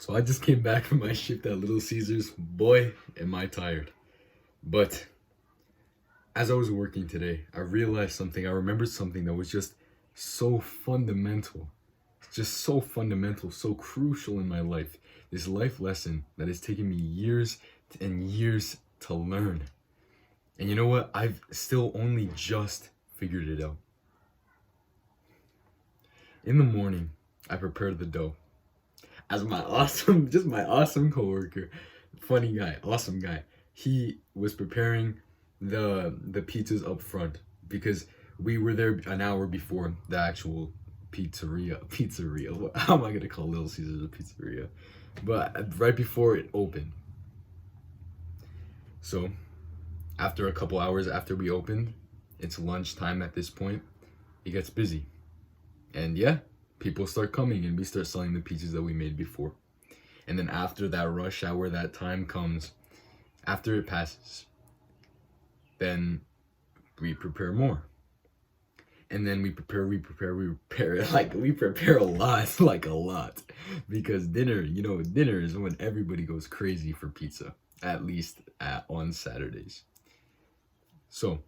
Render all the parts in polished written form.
So I just came back from my shift at Little Caesars. Boy, am I tired. But as I was working today, I realized something. I remembered something that was just so fundamental. Just so fundamental, so crucial in my life. This life lesson that has taken me years and years to learn. And you know what? I've still only just figured it out. In the morning, I prepared the dough. As my awesome coworker, funny guy, awesome guy. He was preparing the pizzas up front because we were there an hour before the actual pizzeria. How am I gonna call Little Caesars a pizzeria? But right before it opened. So after a couple hours after we opened, it's lunchtime at this point. It gets busy. And yeah, people start coming and we start selling the pizzas that we made before. And then after that rush hour, that time comes, after it passes, then we prepare more. And then we prepare, like we prepare a lot, like a lot. Because dinner is when everybody goes crazy for pizza, at least on Saturdays. So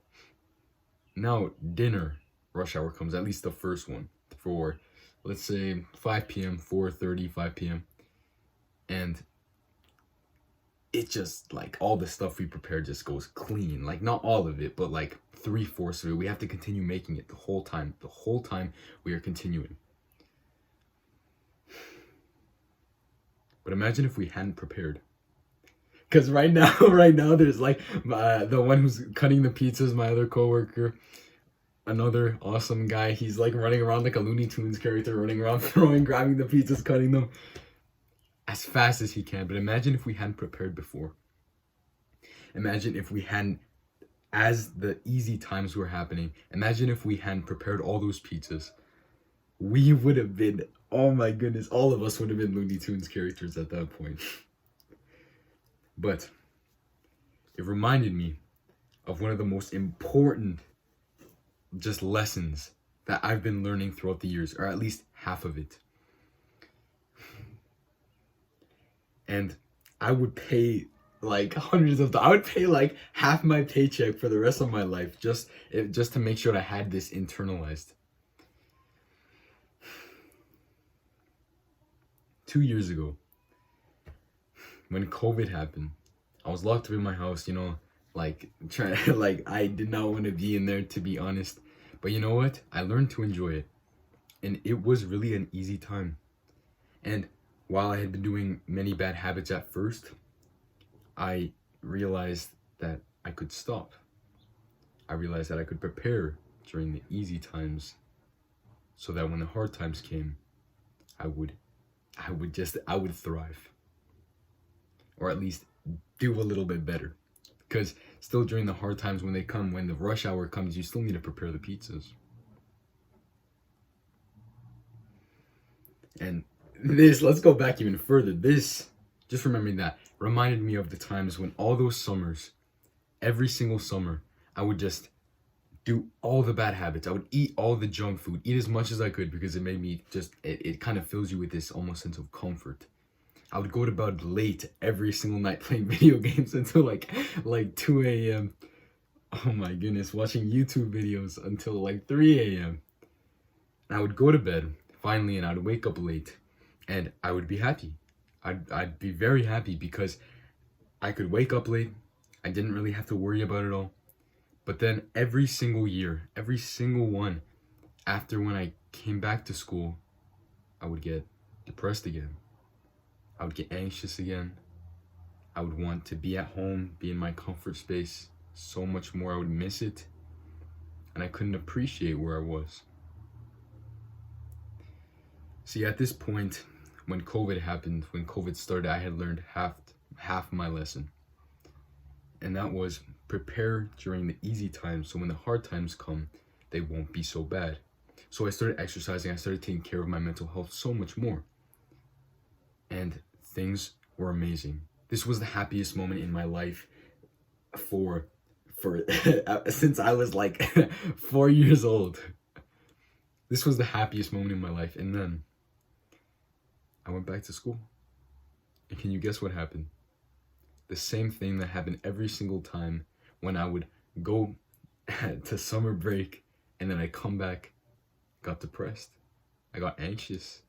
now dinner rush hour comes, at least the first one, for let's say 5 p.m., 4:30, 5 p.m. And it just, like, all the stuff we prepare just goes clean. Like, not all of it, but like 3/4 of it. We have to continue making it the whole time. The whole time we are continuing. But imagine if we hadn't prepared. Because right now, there's like the one who's cutting the pizzas, my other coworker, another awesome guy. He's like running around like a Looney Tunes character, running around, grabbing the pizzas, cutting them as fast as he can. But imagine if we hadn't prepared before. Imagine if we hadn't, as the easy times were happening, imagine if we hadn't prepared all those pizzas. We would have been, oh my goodness, all of us would have been Looney Tunes characters at that point. But it reminded me of one of the most important just lessons that I've been learning throughout the years, or at least half of it. And I would pay like I would pay like half my paycheck for the rest of my life just to make sure I had this internalized. 2 years ago, when COVID happened, I was locked up in my house, like I did not want to be in there, to be honest. But you know what? I learned to enjoy it. And it was really an easy time. And while I had been doing many bad habits at first, I realized that I could stop. I realized that I could prepare during the easy times so that when the hard times came, I would thrive. Or at least do a little bit better. Because still during the hard times when they come, when the rush hour comes, you still need to prepare the pizzas. And let's go back even further. Just remembering that, reminded me of the times when all those summers, every single summer, I would just do all the bad habits. I would eat all the junk food, eat as much as I could, because it made me it kind of fills you with this almost sense of comfort. I would go to bed late every single night playing video games until like 2 a.m. Oh my goodness, watching YouTube videos until like 3 a.m. And I would go to bed finally, and I'd wake up late, and I would be happy. I'd be very happy because I could wake up late. I didn't really have to worry about it all. But then every single year, every single one, after when I came back to school, I would get depressed again. I would get anxious again. I would want to be at home, be in my comfort space so much more. I would miss it. And I couldn't appreciate where I was. See, at this point, when COVID happened, when COVID started, I had learned half my lesson. And that was prepare during the easy times, so when the hard times come, they won't be so bad. So I started exercising, I started taking care of my mental health so much more. And things were amazing. This was the happiest moment in my life for since I was like 4 years old. This was the happiest moment in my life. And then I went back to school. And can you guess what happened? The same thing that happened every single time when I would go to summer break and then I come back, got depressed. I got anxious.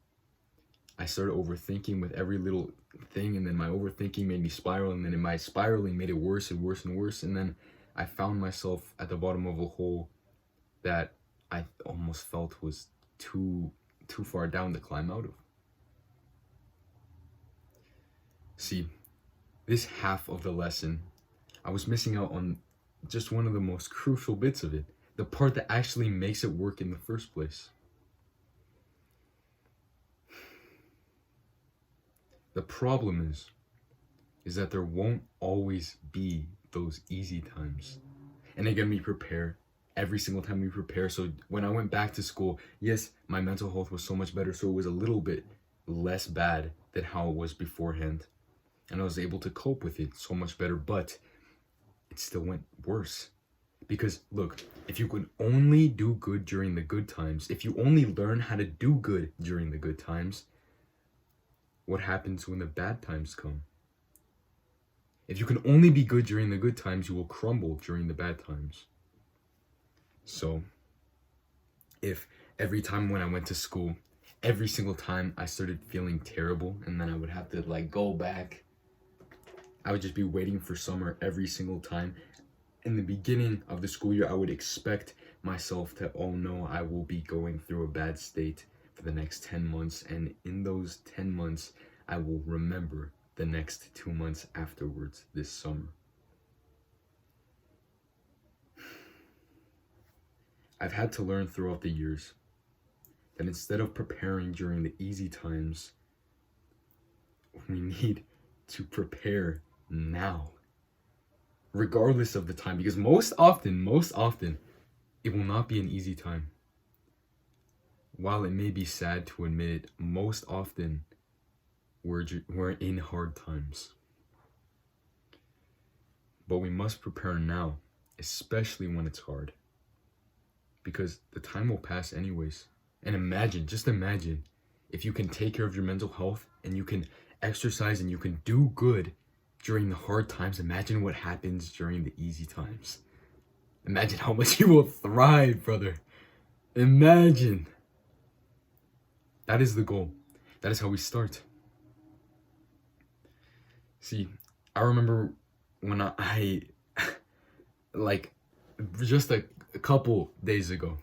I started overthinking with every little thing, and then my overthinking made me spiral, and then my spiraling made it worse and worse and worse, and then I found myself at the bottom of a hole that I almost felt was too far down to climb out of. See, this half of the lesson, I was missing out on just one of the most crucial bits of it, the part that actually makes it work in the first place. The problem is that there won't always be those easy times. And again, we prepare every single time we prepare. So when I went back to school, yes, my mental health was so much better. So it was a little bit less bad than how it was beforehand. And I was able to cope with it so much better, but it still went worse. Because look, if you could only do good during the good times, if you only learn how to do good during the good times, what happens when the bad times come? If you can only be good during the good times, you will crumble during the bad times. So, if every time when I went to school, every single time I started feeling terrible, and then I would have to go back, I would just be waiting for summer every single time. In the beginning of the school year, I would expect myself to, oh no, I will be going through a bad state for the next 10 months, and in those 10 months I will remember the next 2 months afterwards this summer. I've had to learn throughout the years that instead of preparing during the easy times, we need to prepare now, regardless of the time, because most often it will not be an easy time. While it may be sad to admit it, most often we're in hard times. But we must prepare now, especially when it's hard, because the time will pass anyways. And just imagine, if you can take care of your mental health and you can exercise and you can do good during the hard times, imagine what happens during the easy times. Imagine how much you will thrive, brother. Imagine. That is the goal. That is how we start. See, I remember when I just a couple days ago,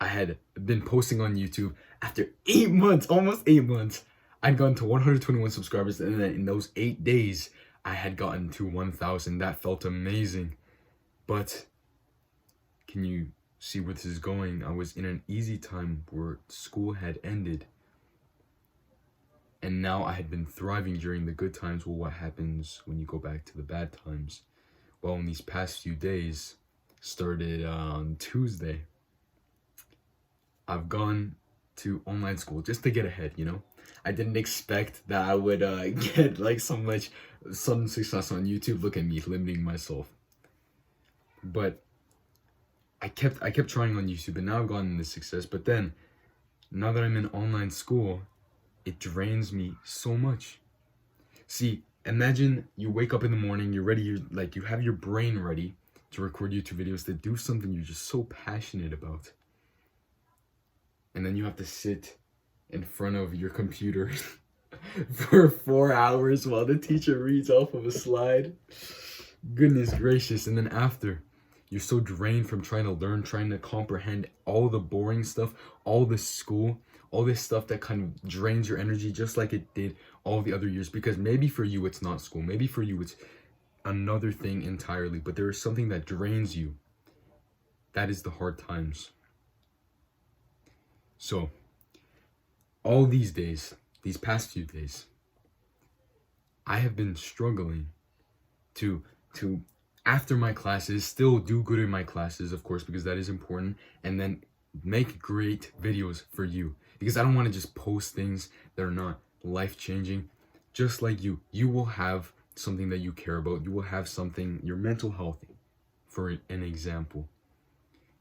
I had been posting on YouTube after 8 months, almost 8 months. I'd gotten to 121 subscribers, and then in those 8 days, I had gotten to 1,000. That felt amazing. But can you see where this is going? I was in an easy time where school had ended. And now I had been thriving during the good times. Well, what happens when you go back to the bad times? Well, in these past few days, started on Tuesday, I've gone to online school just to get ahead, I didn't expect that I would get some success on YouTube. Look at me limiting myself. But I kept trying on YouTube, and now I've gotten this success. But then, now that I'm in online school, it drains me so much. See, imagine you wake up in the morning, you're ready, you have your brain ready to record YouTube videos, to do something you're just so passionate about. And then you have to sit in front of your computer for 4 hours while the teacher reads off of a slide. Goodness gracious. And then after, you're so drained from trying to learn, trying to comprehend all the boring stuff, all the school, all this stuff that kind of drains your energy, just like it did all the other years. Because maybe for you it's not school, maybe for you it's another thing entirely, but there is something that drains you. That is the hard times. So all these days, these past few days, I have been struggling to after my classes still do good in my classes, of course, because that is important, and then make great videos for you, because I don't want to just post things that are not life-changing. Just like you will have something that you care about. You will have something, your mental health, for an example,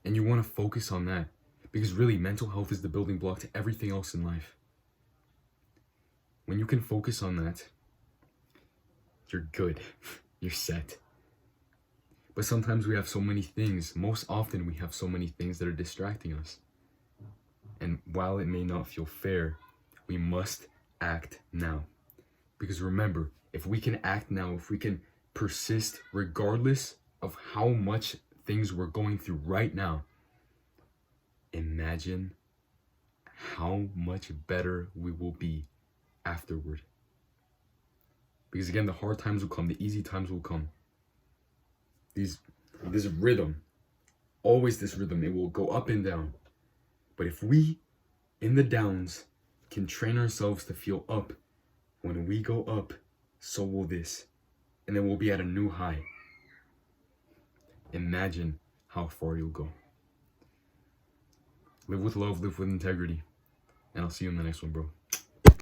and you want to focus on that, because really mental health is the building block to everything else in life. When you can focus on that, you're good. You're set. But sometimes we have so many things. Most often we have so many things that are distracting us. And while it may not feel fair, we must act now. Because remember, if we can act now, if we can persist regardless of how much things we're going through right now, imagine how much better we will be afterward. Because again, the hard times will come, the easy times will come. This rhythm, always this rhythm, it will go up and down. But if we, in the downs, can train ourselves to feel up, when we go up, so will this. And then we'll be at a new high. Imagine how far you'll go. Live with love, live with integrity. And I'll see you in the next one, bro.